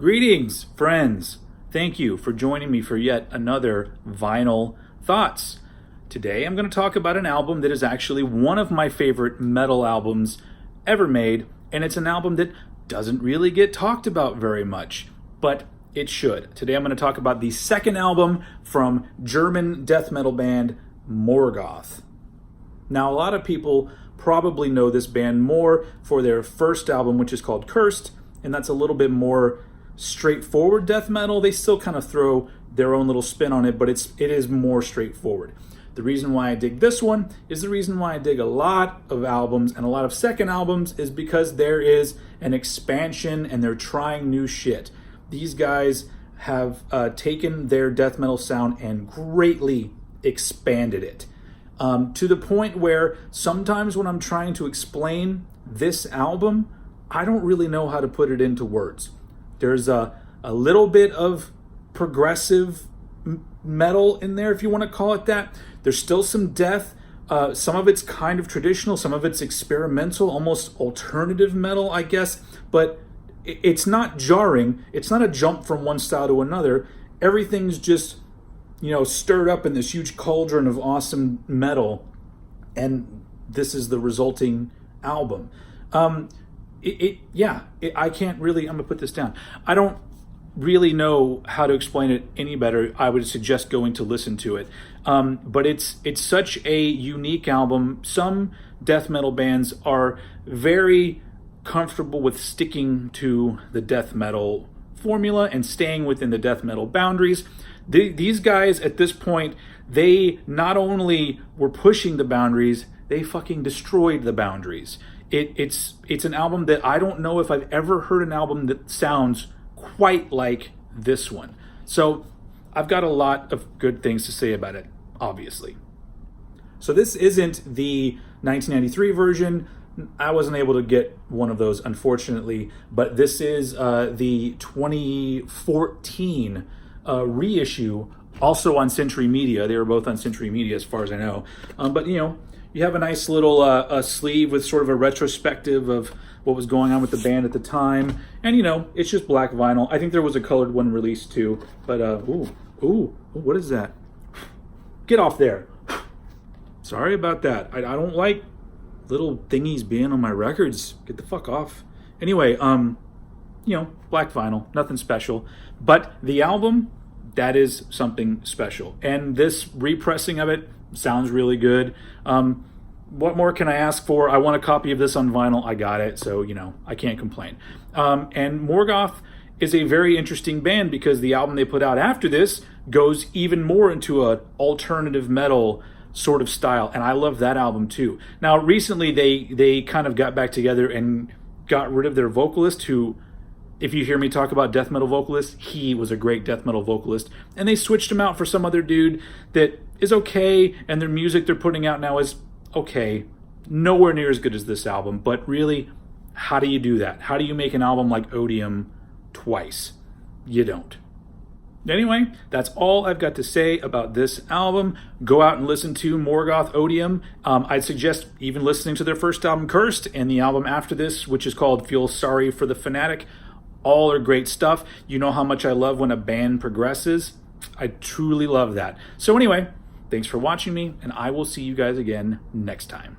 Greetings, friends. Thank you for joining me for yet another Vinyl Thoughts. Today I'm going to talk about an album that is actually one of my favorite metal albums ever made, and it's an album that doesn't really get talked about very much, but it should. Today I'm going to talk about the second album from German death metal band Morgoth. Now, a lot of people probably know this band more for their first album, which is called Cursed, and that's a little bit more straightforward death metal. They still kind of throw their own little spin on it, but it is more straightforward. The reason why I dig this one is the reason why I dig a lot of albums and a lot of second albums is because there is an expansion and they're trying new shit. These guys have taken their death metal sound and greatly expanded it. To the point where sometimes when I'm trying to explain this album, I don't really know how to put it into words. There's a little bit of progressive metal in there, if you want to call it that. There's still some death. Some of it's kind of traditional, some of it's experimental, almost alternative metal, I guess. But it's not jarring. It's not a jump from one style to another. Everything's just, stirred up in this huge cauldron of awesome metal. And this is the resulting album. I can't really, I'm gonna put this down. I don't really know how to explain it any better. I would suggest going to listen to it. But it's such a unique album. Some death metal bands are very comfortable with sticking to the death metal formula and staying within the death metal boundaries. These guys at this point, they not only were pushing the boundaries, they fucking destroyed the boundaries. It's an album that I don't know if I've ever heard an album that sounds quite like this one. So I've got a lot of good things to say about it, obviously. So this isn't the 1993 version. I wasn't able to get one of those, unfortunately, but this is the 2014 reissue, also on Century Media. They were both on Century Media as far as I know. But you have a nice little sleeve with sort of a retrospective of what was going on with the band at the time. And, it's just black vinyl. I think there was a colored one released too. But, what is that? Get off there. Sorry about that. I don't like little thingies being on my records. Get the fuck off. Anyway, black vinyl, nothing special. But the album, that is something special. And this repressing of it sounds really good. What more can I ask for? I want a copy of this on vinyl. I got it, so I can't complain. And Morgoth is a very interesting band because the album they put out after this goes even more into an alternative metal sort of style, and I love that album too. Now, recently they kind of got back together and got rid of their vocalist, who, if you hear me talk about death metal vocalists, he was a great death metal vocalist. And they switched him out for some other dude that is okay, and their music they're putting out now is okay. Nowhere near as good as this album, but really, how do you do that? How do you make an album like Odium twice? You don't. Anyway, that's all I've got to say about this album. Go out and listen to Morgoth Odium. I'd suggest even listening to their first album, Cursed, and the album after this, which is called Feel Sorry for the Fanatic. All are great stuff. You know how much I love when a band progresses. I truly love that. So anyway, thanks for watching me, and I will see you guys again next time.